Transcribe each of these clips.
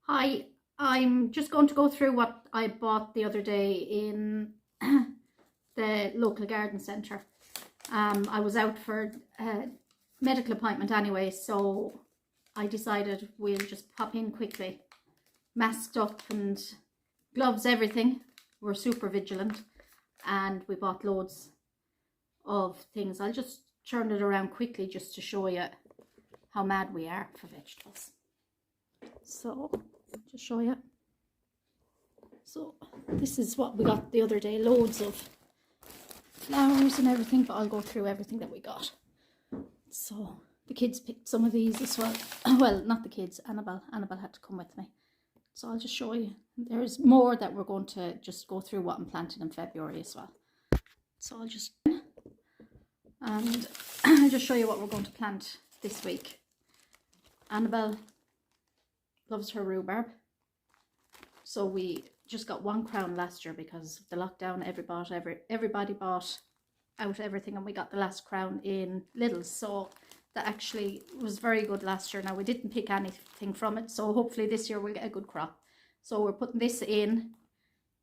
Hi, I'm just going to go through what I bought the other day in the local garden centre. I was out for a medical appointment anyway, so I decided we'll just pop in quickly. Masked up and gloves, everything. We're super vigilant and we bought loads of things. I'll just turn it around quickly just to show you how mad we are for vegetables. So, just show you. So this is what we got the other day, loads of flowers and everything, but I'll go through everything that we got. So the kids picked some of these as well. Well, not the kids, Annabelle had to come with me. So I'll just show you. There's more that we're going to just go through what I'm planting in February as well. So I'll just, and I'll just show you what we're going to plant this week. Annabelle loves her rhubarb. So we just got one crown last year because of the lockdown. Everybody bought out everything, and we got the last crown in Lidl's. So that actually was very good last year. Now we didn't pick anything from it, so hopefully this year we'll get a good crop. So we're putting this in.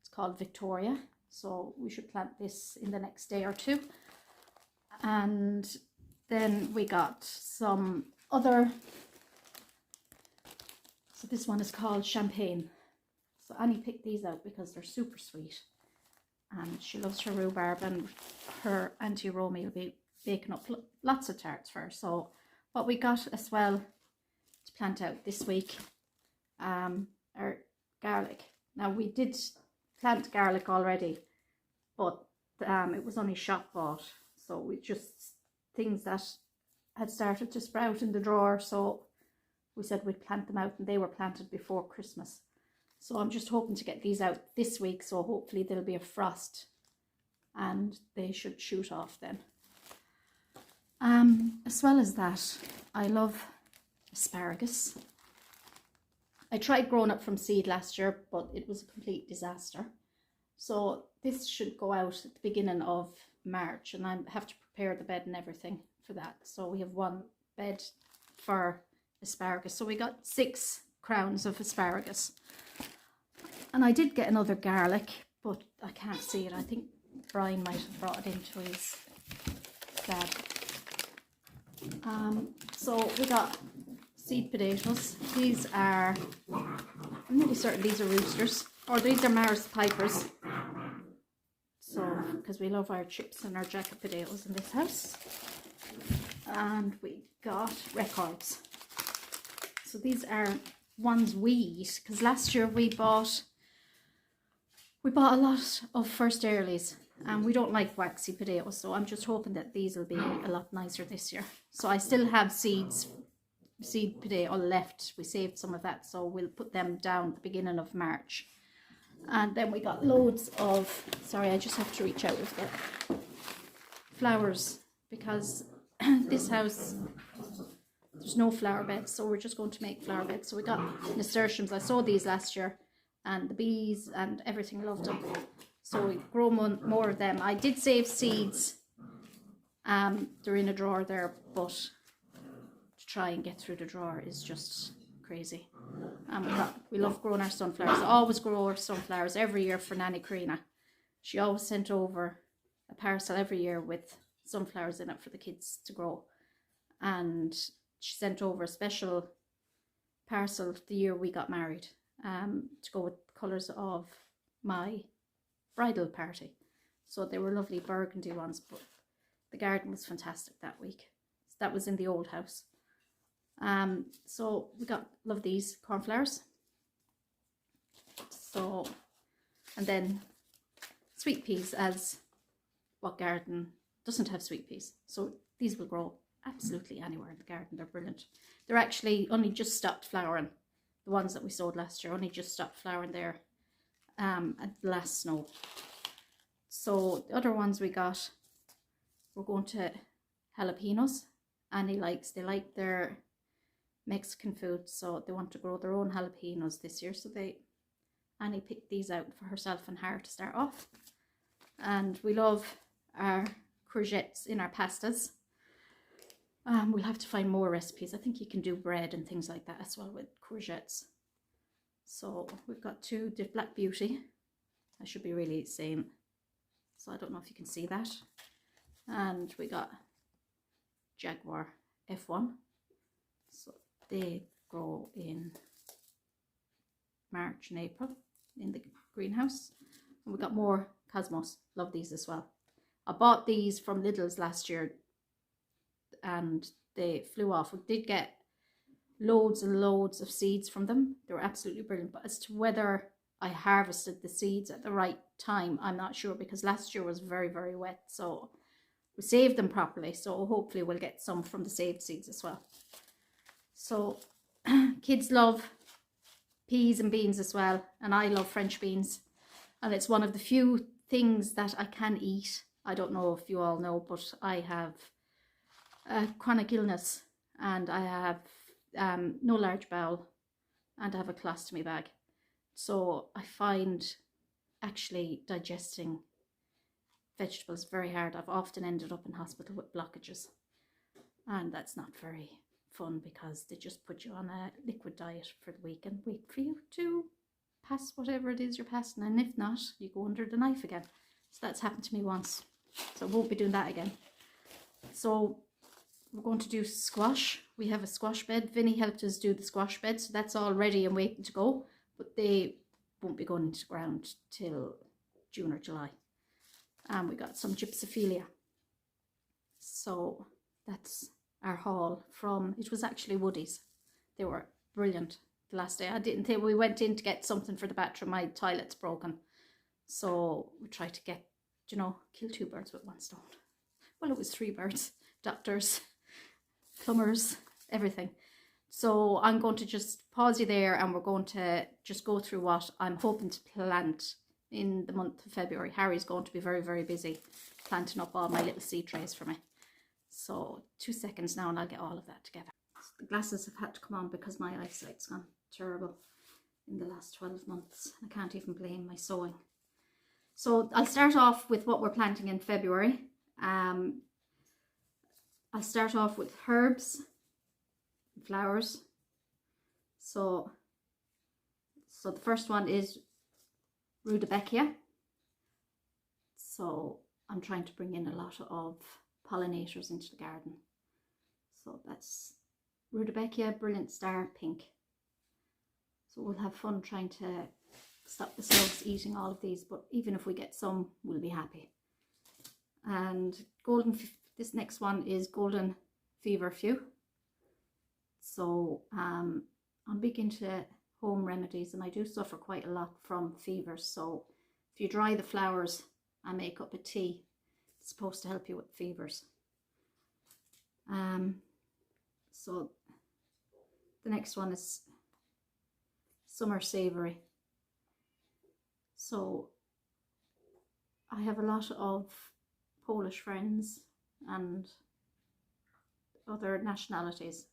It's called Victoria. So we should plant this in the next day or two. And then we got some other. So this one is called Champagne. So Annie picked these out because they're super sweet. And she loves her rhubarb, and her Auntie Romy will be baking up lots of tarts for her. So what we got as well to plant out this week are garlic. Now we did plant garlic already, but it was only shop bought. So we just, things that had started to sprout in the drawer. So we said we'd plant them out, and they were planted before Christmas. So I'm just hoping to get these out this week, so hopefully there'll be a frost and they should shoot off then. As well as that, I love asparagus. I tried growing up from seed last year, but it was a complete disaster. So this should go out at the beginning of March, and I have to prepare the bed and everything for that. So we have one bed for asparagus. So we got 6 crowns of asparagus. And I did get another garlic, but I can't see it. I think Brian might have brought it into his bag. So we got seed potatoes. These are, I'm nearly certain these are roosters, or these are Mars Pipers. So, because we love our chips and our jacket potatoes in this house. And we got records. So these are ones we eat, because last year we bought a lot of first earlies, and we don't like waxy potatoes, so I'm just hoping that these will be a lot nicer this year. So I still have seed potato left. We saved some of that, so we'll put them down at the beginning of March. And then we got loads of, sorry, I just have to reach out with the flowers, because this house, there's no flower beds, so we're just going to make flower beds. So we got nasturtiums. I sowed these last year, and the bees and everything loved them. So we grow more of them. I did save seeds. They're in a drawer there, but to try and get through the drawer is just crazy. We love growing our sunflowers. I always grow our sunflowers every year for Nanny Karina. She always sent over a parcel every year with sunflowers in it for the kids to grow. And she sent over a special parcel the year we got married, to go with the colours of my bridal party. So they were lovely burgundy ones, but the garden was fantastic that week. So that was in the old house. So we love these cornflowers. So, and then sweet peas, as what garden doesn't have sweet peas? So these will grow absolutely anywhere in the garden. They're brilliant. They're actually only just stopped flowering. The ones that we sowed last year only just stopped flowering there at the last snow. So the other ones we got, we're going to jalapenos. Annie they like their Mexican food, so they want to grow their own jalapenos this year. So Annie picked these out for herself and her to start off. And we love our courgettes in our pastas. We'll have to find more recipes. I think you can do bread and things like that as well with courgettes. So we've got two Black Beauty. I should be really saying, so I don't know if you can see that. And we got Jaguar F1. So they grow in March and April in the greenhouse. And we got more Cosmos. Love these as well. I bought these from Lidl's last year and they flew off. We did get loads and loads of seeds from them. They were absolutely brilliant. But as to whether I harvested the seeds at the right time, I'm not sure, because last year was very, very wet. So we saved them properly. So hopefully we'll get some from the saved seeds as well. So kids love peas and beans as well. And I love French beans. And it's one of the few things that I can eat. I don't know if you all know, but I have a chronic illness and I have no large bowel and I have a colostomy bag. So I find actually digesting vegetables very hard. I've often ended up in hospital with blockages, and that's not very fun because they just put you on a liquid diet for the week and wait for you to pass whatever it is you're passing, and if not, you go under the knife again. So that's happened to me once, so I won't be doing that again. So we're going to do squash. We have a squash bed. Vinny helped us do the squash bed, so that's all ready and waiting to go, but they won't be going into the ground till June or July. And we got some gypsophilia. So that's our haul from, it was actually Woody's. They were brilliant the last day. I didn't think, we went in to get something for the bathroom. My toilet's broken. So we tried to get, you know, kill two birds with one stone. Well, it was three birds. Doctors, plumbers, everything. So I'm going to just pause you there and we're going to just go through what I'm hoping to plant in the month of February. Harry's going to be very, very busy planting up all my little seed trays for me. So 2 seconds now and I'll get all of that together. So the glasses have had to come on because my eyesight's gone terrible in the last 12 months. I can't even blame my sowing. So I'll start off with what we're planting in February. I'll start off with herbs, flowers. So the first one is rudbeckia. So I'm trying to bring in a lot of pollinators into the garden. So that's rudbeckia, brilliant star, pink. So we'll have fun trying to stop the slugs eating all of these, but even if we get some, we'll be happy. And this next one is golden feverfew. So I'm big into home remedies and I do suffer quite a lot from fevers. So if you dry the flowers and make up a tea, it's supposed to help you with fevers. So the next one is summer savory. So I have a lot of Polish friends and other nationalities,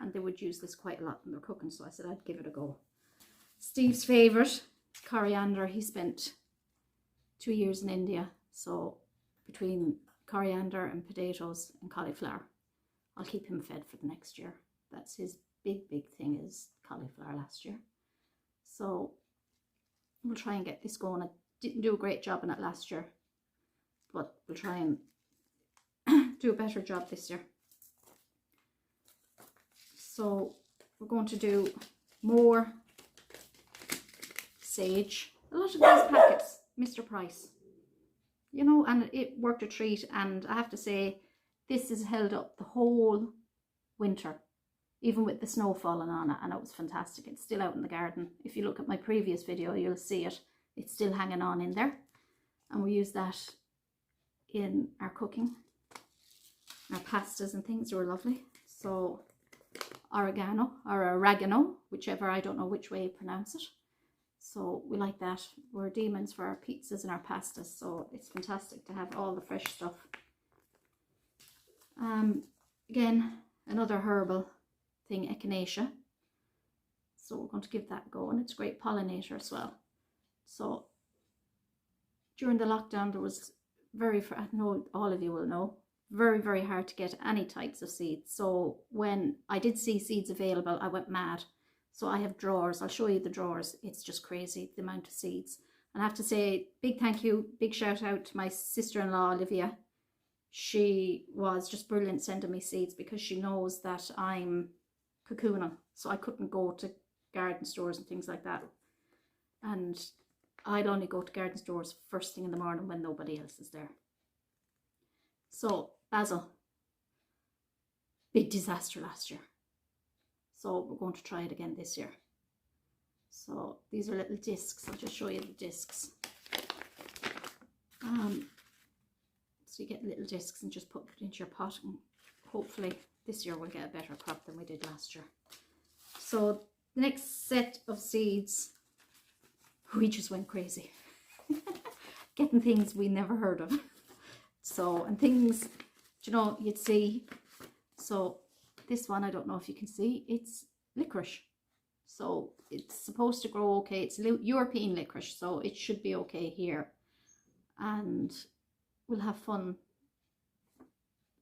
and they would use this quite a lot in their cooking, so I said I'd give it a go. Steve's favourite, coriander. He spent 2 years in India, so between coriander and potatoes and cauliflower, I'll keep him fed for the next year. That's his big thing, is cauliflower last year. So we'll try and get this going. I didn't do a great job in it last year, but we'll try and do a better job this year. So we're going to do more sage. A lot of these packets, Mr. Price, you know, and it worked a treat. And I have to say, this has held up the whole winter, even with the snow falling on it, and it was fantastic. It's still out in the garden. If you look at my previous video, you'll see it. It's still hanging on in there, and we use that in our cooking, our pastas and things. They were lovely. So oregano, or oregano, whichever, I don't know which way you pronounce it. So we like that. We're demons for our pizzas and our pastas, so it's fantastic to have all the fresh stuff. Again, another herbal thing, echinacea. So we're going to give that a go, and it's a great pollinator as well. So during the lockdown, there was I know all of you will know, very hard to get any types of seeds. So when I did see seeds available, I went mad. So I have drawers. I'll show you the drawers. It's just crazy, the amount of seeds. And I have to say, big thank you, big shout out to my sister-in-law, Olivia. She was just brilliant sending me seeds because she knows that I'm cocooning. So I couldn't go to garden stores and things like that. And I'd only go to garden stores first thing in the morning when nobody else is there. So basil, big disaster last year. So we're going to try it again this year. So these are little discs. I'll just show you the discs. So you get little discs and just put it into your pot, and hopefully this year we'll get a better crop than we did last year. So the next set of seeds, we just went crazy. Getting things we never heard of. So, and things, you know, you'd see. So this one, I don't know if you can see, it's licorice. So it's supposed to grow okay. It's European licorice, so it should be okay here. And we'll have fun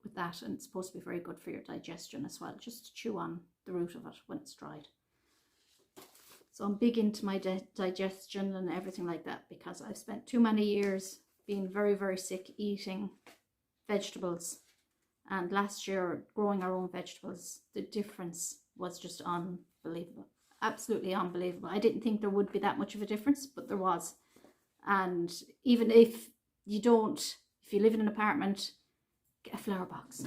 with that. And it's supposed to be very good for your digestion as well, just to chew on the root of it when it's dried. So I'm big into my digestion and everything like that, because I've spent too many years being very, very sick eating vegetables. And last year, growing our own vegetables, the difference was just unbelievable. Absolutely unbelievable. I didn't think there would be that much of a difference, but there was. And even if you live in an apartment, get a flower box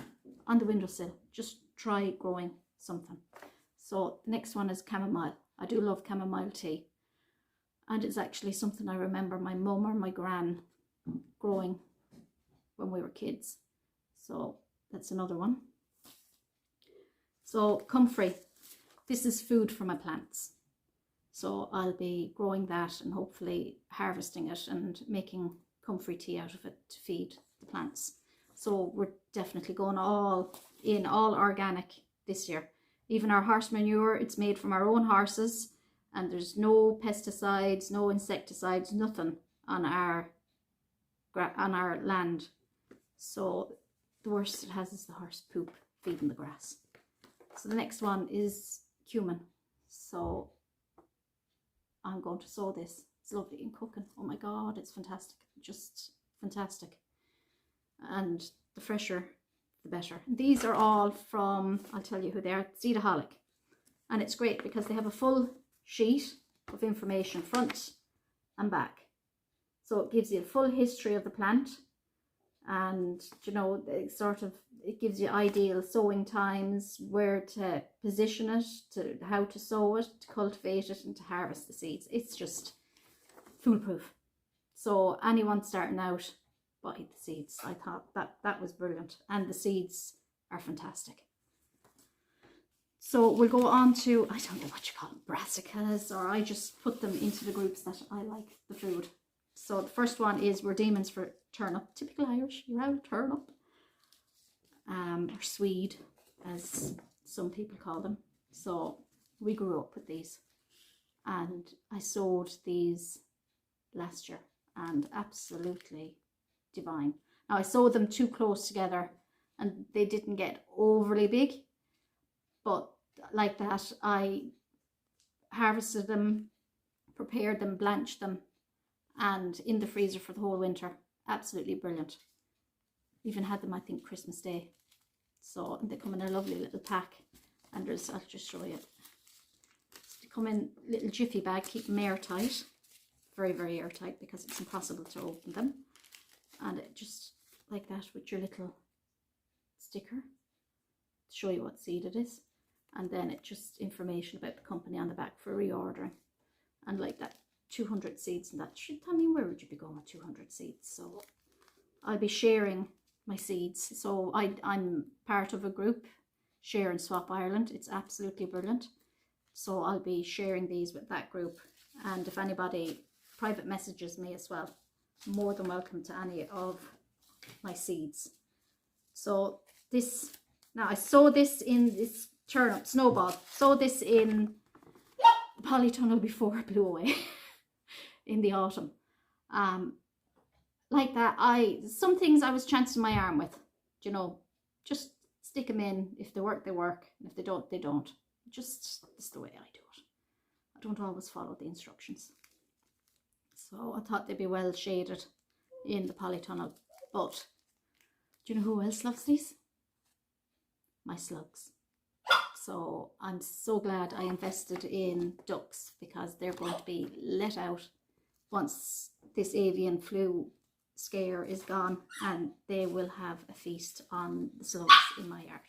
on the windowsill. Just try growing something. So the next one is chamomile. I do love chamomile tea. And it's actually something I remember my mum or my gran growing when we were kids. So that's another one. So comfrey. This is food for my plants. So I'll be growing that and hopefully harvesting it and making comfrey tea out of it to feed the plants. So we're definitely going all organic this year. Even our horse manure, it's made from our own horses, and there's no pesticides, no insecticides, nothing on our land. So the worst it has is the horse poop feeding the grass. So the next one is cumin. So I'm going to sow this. It's lovely in cooking. Oh my God, it's fantastic. Just fantastic. And the fresher, the better. These are all from, I'll tell you who they are, Seedaholic. And it's great because they have a full sheet of information, front and back. So it gives you a full history of the plant. And, you know, it gives you ideal sowing times, where to position it, to how to sow it, to cultivate it, and to harvest the seeds. It's just foolproof. So anyone starting out, buy the seeds. I thought that was brilliant. And the seeds are fantastic. So we'll go on to, I don't know what you call them, brassicas, or I just put them into the groups that I like the food. So the first one is we're demons for turnip, typical Irish, round turnip, or swede, as some people call them. So we grew up with these, and I sowed these last year, and absolutely divine. Now I sowed them too close together, and they didn't get overly big, but like that, I harvested them, prepared them, blanched them, and in the freezer for the whole winter. Absolutely brilliant. Even had them, I think, Christmas Day. So they come in a lovely little pack, and there's, I'll just show you. They come in little jiffy bag, keep them airtight, very, very airtight, because it's impossible to open them. And it just like that with your little sticker to show you what seed it is, and then it just information about the company on the back for reordering. And like that, 200 seeds, and that should, I mean, where would you be going with 200 seeds? So I'll be sharing my seeds. So I'm part of a group, Share and Swap Ireland. It's absolutely brilliant. So I'll be sharing these with that group, and if anybody private messages me as well, more than welcome to any of my seeds. So this, now I sow this in this turnip snowball, sow this in the polytunnel before it blew away in the autumn. Like that, some things I was chancing my arm with, you know, just stick them in. If they work, they work, and if they don't, they don't. Just, it's the way I do it. don't always follow the instructions. So I thought they'd be well shaded in the polytunnel. But do you know who else loves these? My slugs. So I'm so glad I invested in ducks, because they're going to be let out once this avian flu scare is gone, and they will have a feast on the slugs in my yard.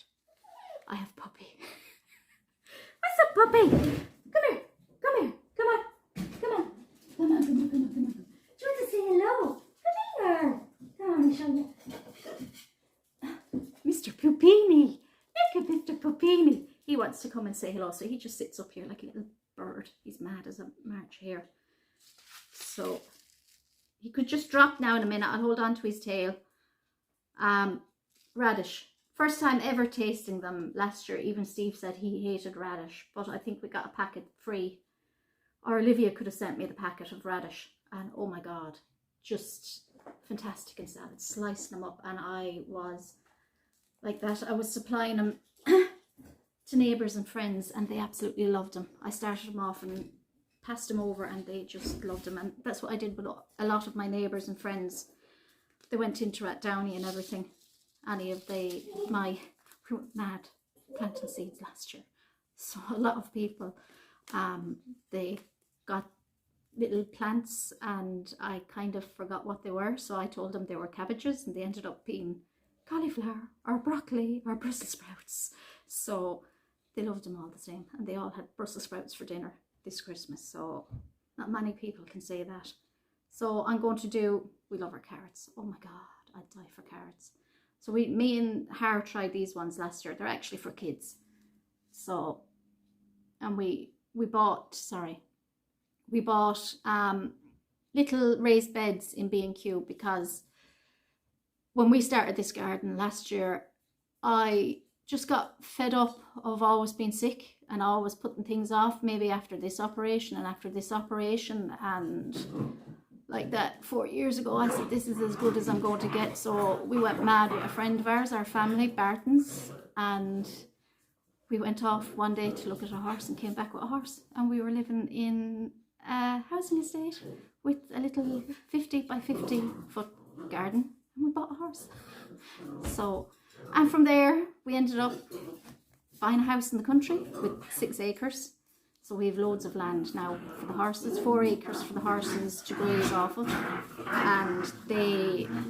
I have Puppy. What's up, Puppy? Come here, come here, come on, come on, come on, come on, come on, come on. Do you want to say hello? Come here. Come on, I'll show you. Mr. Pupini. Look at Mr. Pupini. He wants to come and say hello, so he just sits up here like a little bird. He's mad as a March hare. So he could just drop now in a minute. I'll hold on to his tail. Radish. First time ever tasting them last year. Even Steve said he hated radish, but I think we got a packet free. Or Olivia could have sent me the packet of radish. And oh my God, just fantastic in salad. Slicing them up, and I was like that. I was supplying them to neighbours and friends, and they absolutely loved them. I started them off and passed them over, and they just loved them. And that's what I did with a lot of my neighbours and friends. They went into Rathdowney and everything. We went mad planting seeds last year. So a lot of people, they got little plants, and I kind of forgot what they were. So I told them they were cabbages, and they ended up being cauliflower or broccoli or Brussels sprouts. So they loved them all the same, and they all had Brussels sprouts for dinner this Christmas. So not many people can say that. So I'm going to do, we love our carrots. Oh my God, I'd die for carrots. So me and Har tried these ones last year. They're actually for kids. So, and we bought little raised beds in B&Q, because when we started this garden last year, I just got fed up of always being sick and always putting things off, maybe after this operation and after this operation, and like that 4 years ago I said, this is as good as I'm going to get. So we went mad with a friend of ours, our family, Bartons, and we went off one day to look at a horse and came back with a horse, and we were living in a housing estate with a little 50 by 50 foot garden, and we bought a horse. So, and from there we ended up buying a house in the country with 6 acres. So we have loads of land now for the horses, 4 acres for the horses to graze off of, and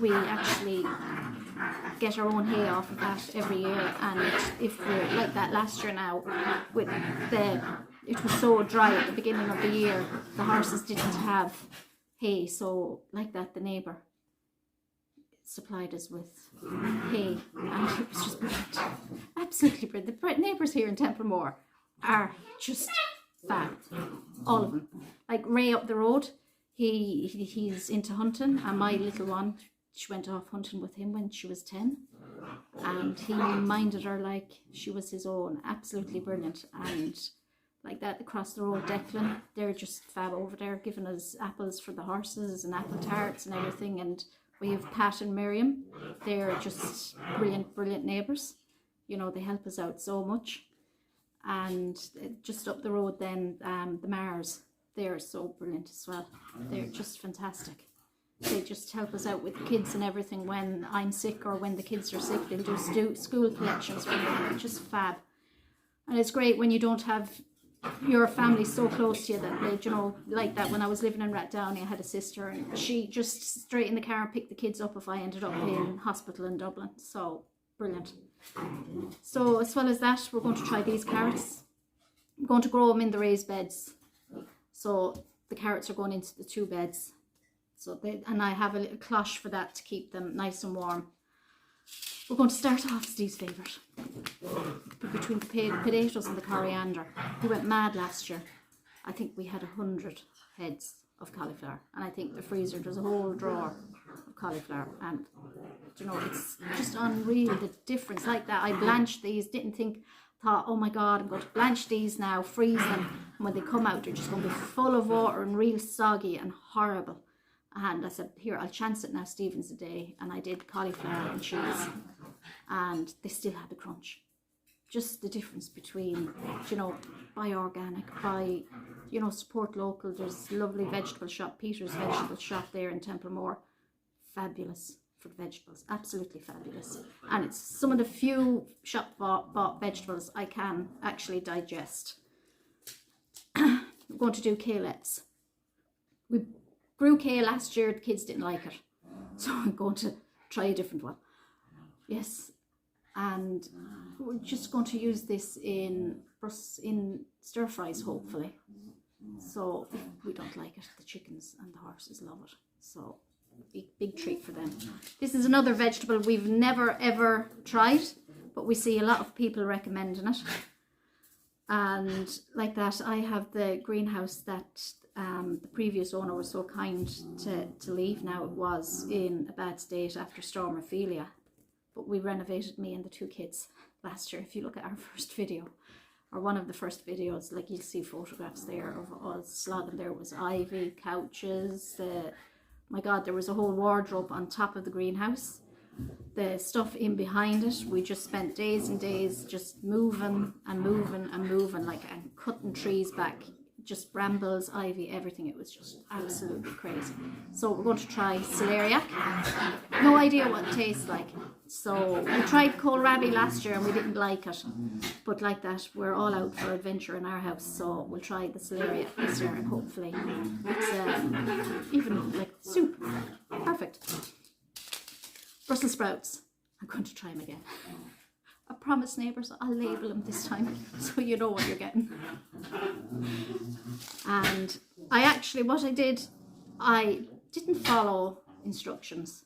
we actually get our own hay off of that every year. And if we're like that last year now, it was so dry at the beginning of the year, the horses didn't have hay, so like that the neighbour supplied us with hay, and it was just brilliant, absolutely brilliant. The neighbours here in Templemore are just fab, all of them. Like Ray up the road, he's into hunting, and my little one, she went off hunting with him when she was 10, and he minded her like she was his own. Absolutely brilliant. And like that across the road, Declan, they're just fab over there, giving us apples for the horses and apple tarts and everything. And we have Pat and Miriam, they're just brilliant neighbours. You know, they help us out so much. And just up the road then, the Mars, they're so brilliant as well. They're just fantastic. They just help us out with the kids and everything. When I'm sick or when the kids are sick, they'll just do school collections for them. They're just fab. And it's great when you don't have your family so close to you that they, you know, like that. When I was living in Rathdowney, I had a sister, and she just straight in the car and picked the kids up if I ended up in hospital in Dublin. So brilliant. So as well as that, we're going to try these carrots. I'm going to grow them in the raised beds. So the carrots are going into the 2 beds. So and I have a little cloche for that to keep them nice and warm. We're going to start off Steve's favourite. Between the potatoes and the coriander. We went mad last year. I think we had 100 heads of cauliflower, and I think the freezer, there's a whole drawer of cauliflower, and you know, it's just unreal the difference. Like that, I blanched these, thought, oh my God, I'm going to blanch these now, freeze them, and when they come out, they're just going to be full of water and real soggy and horrible. And I said, here, I'll chance it now, Stephen's a day. And I did cauliflower and cheese, and they still had the crunch. Just the difference between, you know, buy organic, buy you know, support local. There's lovely vegetable shop, Peter's Vegetable Shop there in Templemore. Fabulous for vegetables, absolutely fabulous. And it's some of the few shop bought vegetables I can actually digest. We're going to do kaleettes. We grew kale last year, the kids didn't like it. So I'm going to try a different one. Yes, and we're just going to use this in stir fries, hopefully. So if we don't like it, the chickens and the horses love it. So big treat for them. This is another vegetable we've never ever tried, but we see a lot of people recommending it. And like that, I have the greenhouse that the previous owner was so kind to leave. Now it was in a bad state after Storm Ophelia, but we renovated, me and the 2 kids, last year. If you look at our first video, or one of the first videos, like, you'll see photographs there of us slogging. There was ivy, couches, my God, there was a whole wardrobe on top of the greenhouse. The stuff in behind it, we just spent days and days just moving and moving and moving, like, and cutting trees back, just brambles, ivy, everything. It was just absolutely crazy. So we're going to try celeriac. No idea what it tastes like. So we tried kohlrabi last year and we didn't like it, but like that, we're all out for adventure in our house, so we'll try the celeriac this year, and hopefully it's even like soup. Perfect. Brussels sprouts, I'm going to try them again. I promise, neighbours, I'll label them this time so you know what you're getting. And what I did, I didn't follow instructions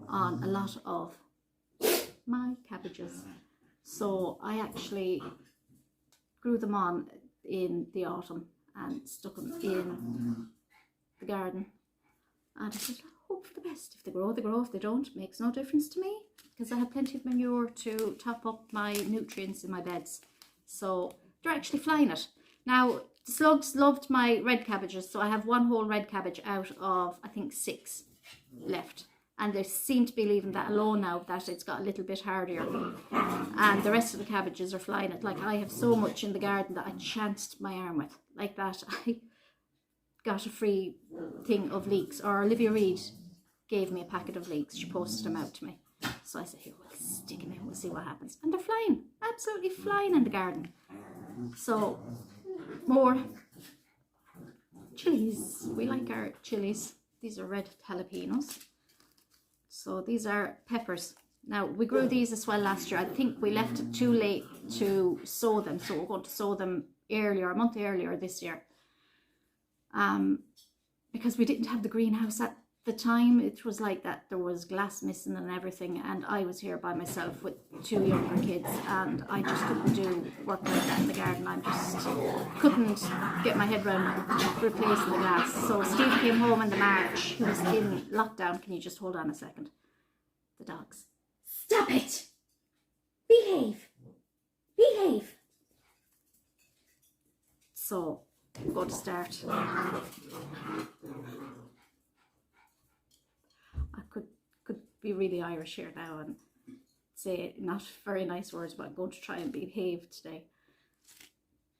on a lot of my cabbages. So I actually grew them on in the autumn and stuck them in the garden. And I said, hope for the best. If they grow, they grow. If they don't, it makes no difference to me, because I have plenty of manure to top up my nutrients in my beds. So they're actually flying it. Now, the slugs loved my red cabbages, so I have 1 whole red cabbage out of, I think, 6 left. And they seem to be leaving that alone now that it's got a little bit hardier. And the rest of the cabbages are flying it. Like, I have so much in the garden that I chanced my arm with. Like that, I got a free thing of leeks, or Olivia Reed gave me a packet of leeks. She posted them out to me. So I said, here, we'll stick them in, we'll see what happens. And they're flying, absolutely flying in the garden. So, more chilies. We like our chilies. These are red jalapenos. So these are peppers. Now, we grew these as well last year. I think we left it too late to sow them. So we're going to sow them earlier, a month earlier this year. Because we didn't have the greenhouse at the time. It was like that, there was glass missing and everything, and I was here by myself with 2 younger kids, and I just couldn't do work like that in the garden. I just couldn't get my head around replacing the glass. So Steve came home in the March. He was in lockdown. Can you just hold on a second? The dogs. Stop it! Behave! Behave! So I'm going to start. I could be really Irish here now and say not very nice words, but I'm going to try and behave today.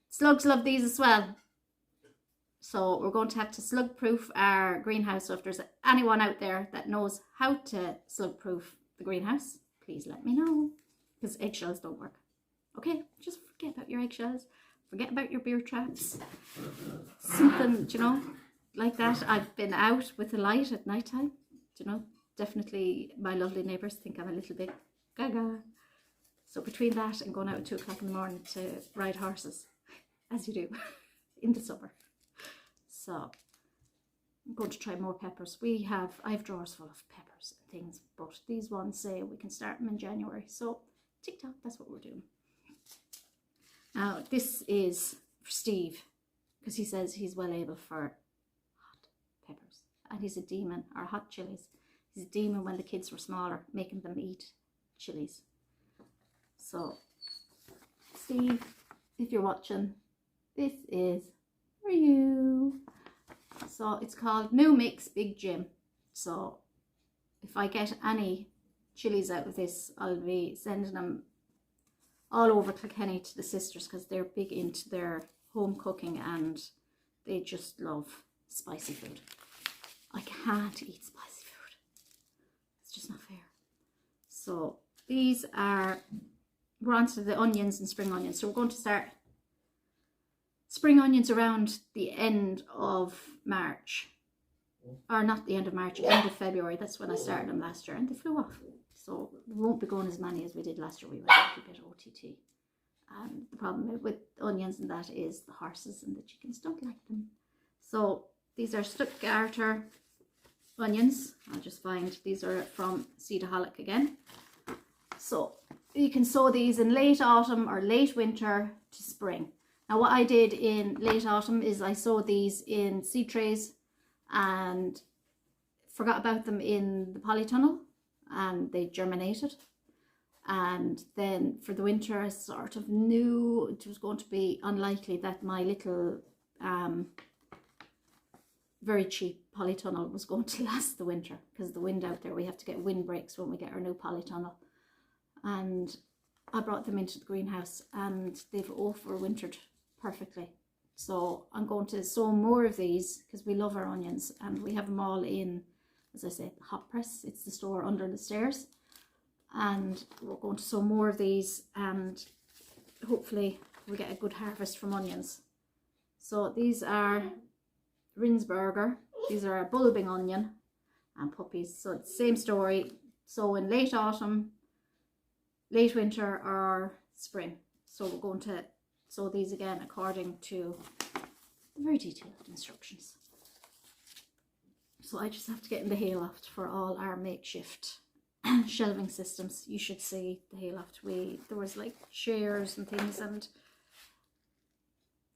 Slugs love these as well. So we're going to have to slug proof our greenhouse. So if there's anyone out there that knows how to slug proof the greenhouse, please let me know, because eggshells don't work. Okay, just forget about your eggshells. Forget about your beer traps. Something, you know, like that. I've been out with a light at night time. You know, definitely my lovely neighbours think I'm a little bit gaga. So between that and going out at 2 o'clock in the morning to ride horses, as you do in the summer. So I'm going to try more peppers. I have drawers full of peppers and things, but these ones say we can start them in January. So TikTok, that's what we're doing. Now this is for Steve, because he says he's well able for hot peppers. And he's a demon, or hot chilies. He's a demon when the kids were smaller, making them eat chilies. So, Steve, if you're watching, this is for you. So it's called New Mix Big Jim. So if I get any chilies out of this, I'll be sending them all over Kilkenny to the sisters, because they're big into their home cooking and they just love spicy food. I can't eat spicy food. It's just not fair. So these are, we're on to the onions and spring onions. So we're going to start spring onions around the end of March. Or not the end of March, end of February. That's when I started them last year, and they flew off. So we won't be going as many as we did last year. We went a bit OTT. And the problem with onions and that is the horses and the chickens don't like them. So these are Stuttgarter onions. I'll just find, these are from Seedaholic again. So you can sow these in late autumn or late winter to spring. Now what I did in late autumn is I sowed these in seed trays and forgot about them in the polytunnel, and they germinated. And then for the winter I sort of knew it was going to be unlikely that my little very cheap polytunnel was going to last the winter, because the wind out there, we have to get wind breaks when we get our new polytunnel. And I brought them into the greenhouse and they've overwintered perfectly. So I'm going to sow more of these because we love our onions, and we have them all in, as I said, hot press. It's the store under the stairs, and we're going to sow more of these, and hopefully we get a good harvest from onions. So these are Rinsberger. These are a bulbing onion and puppies. So it's the same story. So in late autumn, late winter or spring. So we're going to sow these again according to the very detailed instructions. So I just have to get in the hayloft for all our makeshift shelving systems. You should see the hayloft. There was like chairs and things and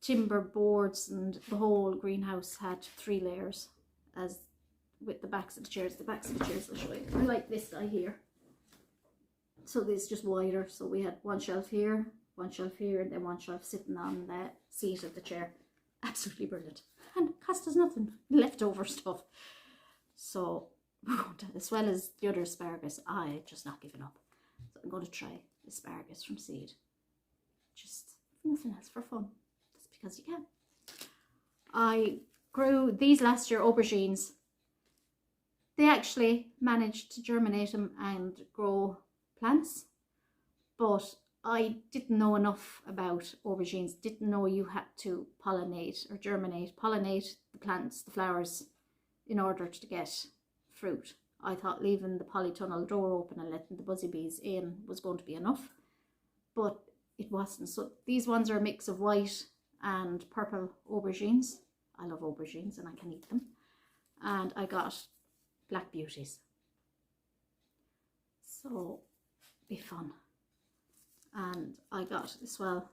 timber boards, and the whole greenhouse had 3 layers, as with the backs of the chairs. The backs of the chairs I'll show you. I like this guy here. So this is just wider. So we had one shelf here, and then one shelf sitting on the seat of the chair. Absolutely brilliant. And it cost us nothing. Leftover stuff. So we're going to, as well as the other asparagus, I just not given up. So I'm going to try asparagus from seed. Just nothing else, for fun. Just because you can. I grew these last year, aubergines. They actually managed to germinate them and grow plants, but I didn't know enough about aubergines. Didn't know you had to pollinate or pollinate the plants, the flowers, in order to get fruit. I thought leaving the polytunnel door open and letting the buzzy bees in was going to be enough, but it wasn't. So these ones are a mix of white and purple aubergines. I love aubergines and I can eat them. And I got black beauties. So be fun. And I got as well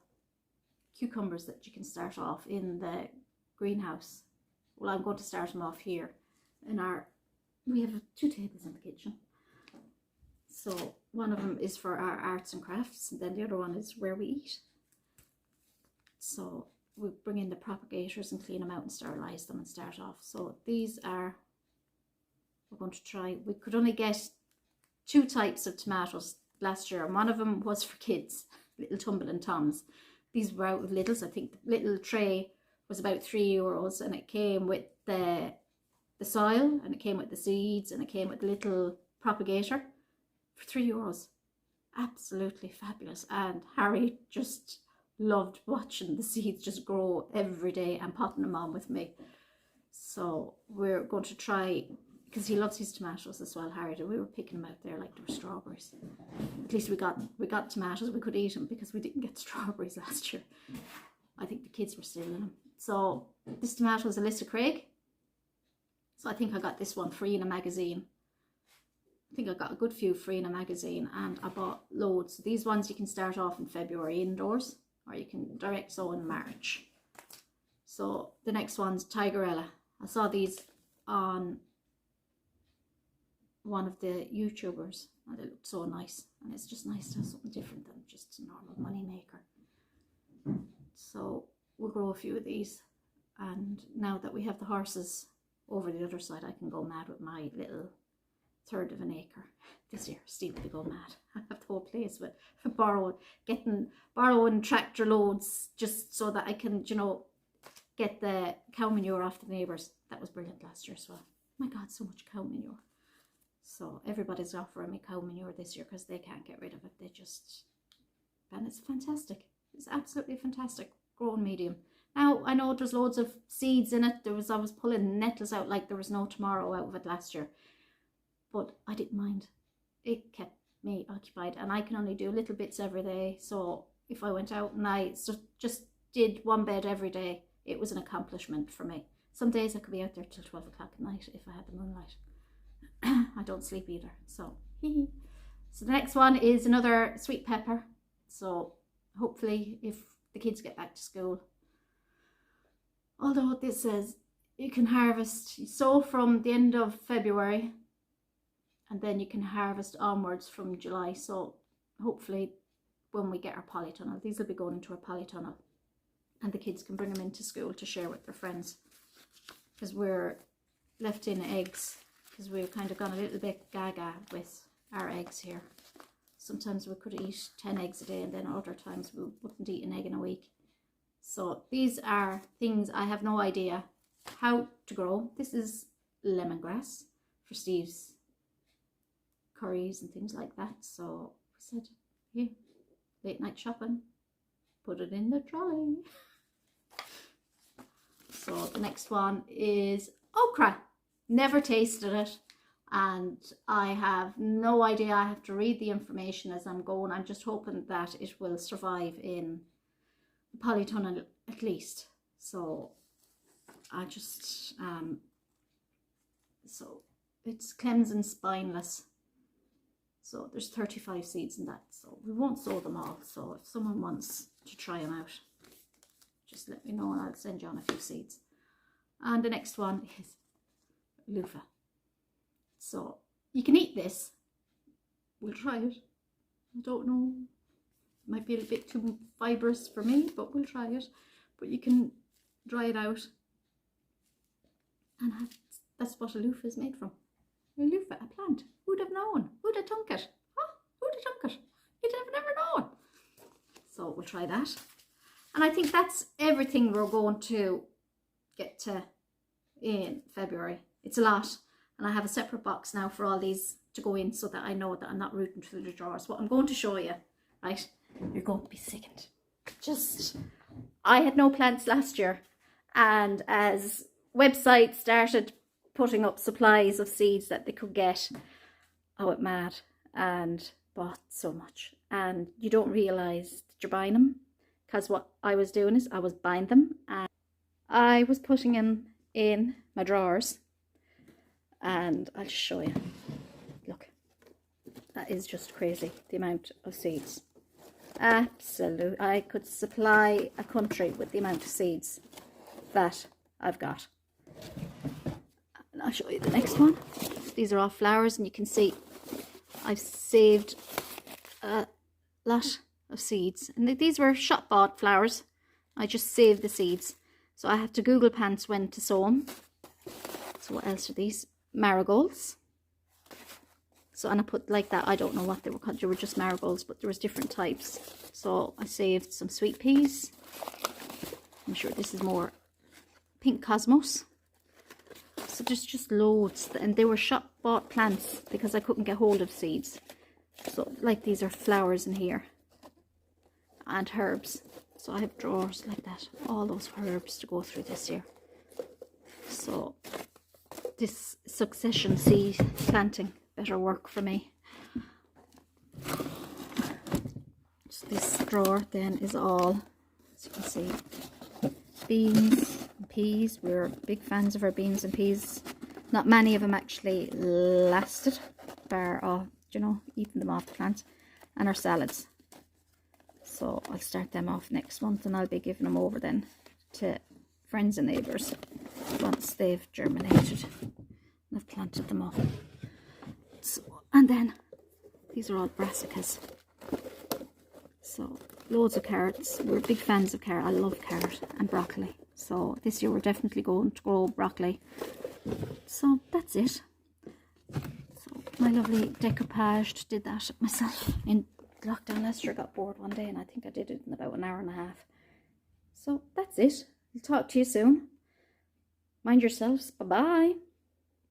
cucumbers that you can start off in the greenhouse. Well, I'm going to start them off here in we have 2 tables in the kitchen. So one of them is for our arts and crafts, and then the other one is where we eat. So we bring in the propagators and clean them out and sterilize them and start off. So these are, we're going to try, we could only get 2 types of tomatoes last year, and one of them was for kids, little tumbling toms. These were out of littles. I think the little tray was about €3, and it came with the soil, and it came with the seeds, and it came with the little propagator for €3. Absolutely fabulous. And Harry just loved watching the seeds just grow every day and potting them on with me. So we're going to try, because he loves his tomatoes as well, Harry. We were picking them out there like they were strawberries. At least we got tomatoes. We could eat them because we didn't get strawberries last year. I think the kids were stealing them. So this tomato is Alyssa Craig. So I think I got this one free in a magazine. I think I got a good few free in a magazine, and I bought loads. These ones you can start off in February indoors, or you can direct sow in March. So the next one's Tigerella. I saw these on one of the YouTubers, and they looked so nice, and it's just nice to have something different than just a normal money maker. So we'll grow a few of these, and now that we have the horses over the other side, I can go mad with my little 1/3 of an acre. This year Steve will go mad. I have the whole place with borrowing tractor loads just so that I can, you know, get the cow manure off the neighbours. That was brilliant last year as well. My God, so much cow manure. So everybody's offering me cow manure this year because they can't get rid of it. They just, and it's fantastic. It's absolutely fantastic. Growing medium. Now, I know there's loads of seeds in it. I was pulling nettles out like there was no tomorrow out of it last year. But I didn't mind. It kept me occupied, and I can only do little bits every day. So if I went out and I just did one bed every day, it was an accomplishment for me. Some days I could be out there till 12 o'clock at night if I had the moonlight. I don't sleep either. So so the next one is another sweet pepper. So hopefully if the kids get back to school, although this says you can harvest, you sow from the end of February and then you can harvest onwards from July. So hopefully when we get our polytunnel, these will be going into a polytunnel and the kids can bring them into school to share with their friends, because we're left in eggs because we've kind of gone a little bit gaga with our eggs here. Sometimes we could eat 10 eggs a day and then other times we wouldn't eat an egg in a week. So these are things I have no idea how to grow. This is lemongrass for Steve's curries and things like that. So we said, here, late night shopping, put it in the trolley. So the next one is okra. Never tasted it and I have no idea. I have to read the information as I'm going. I'm just hoping that it will survive in the polytunnel at least. So I just so it's cleansed and spineless. So there's 35 seeds in that, so we won't sow them all. So if someone wants to try them out, just let me know and I'll send you on a few seeds. And the next one is loofah. So you can eat this. We'll try it. I don't know. It might be a bit too fibrous for me, but we'll try it. But you can dry it out. And that's what a loofah is made from. A loofah, a plant. Who'd have known? Who'd have thunk it? Huh? Who'd have thunk it? You'd have never known. So we'll try that. And I think that's everything we're going to get to in February. It's a lot. And I have a separate box now for all these to go in so that I know that I'm not rooting through the drawers. What I'm going to show you, right? You're going to be sickened. I had no plants last year. And as websites started putting up supplies of seeds that they could get, I went mad and bought so much. And you don't realise that you're buying them, because what I was doing is I was buying them and I was putting them in my drawers. And I'll just show you. Look, that is just crazy, the amount of seeds. Absolute. I could supply a country with the amount of seeds that I've got. And I'll show you the next one. These are all flowers, and you can see I've saved a lot of seeds. And these were shop bought flowers. I just saved the seeds. So I have to Google pants when to sow them. So what else are these? Marigolds. So, and I put like that, I don't know what they were called, they were just marigolds, but there was different types. So I saved some sweet peas. I'm sure this is more pink cosmos. So there's just loads, and they were shop bought plants because I couldn't get hold of seeds. So like these are flowers in here and herbs. So I have drawers like that, all those herbs to go through this year. So this succession seed planting better work for me. So this drawer then is all, as you can see, beans and peas. We're big fans of our beans and peas. Not many of them actually lasted, bar off, you know, eating them off the plant. And our salads. So I'll start them off next month, and I'll be giving them over then to friends and neighbours once they've germinated. I've planted them up. So, and then these are all brassicas. So loads of carrots. We're big fans of carrot. I love carrot and broccoli. So this year we're definitely going to grow broccoli. So that's it. So my lovely decoupage, did that myself in lockdown last year. Got bored one day and I think I did it in about an hour and a half. So that's it. I'll talk to you soon. Mind yourselves. Bye-bye.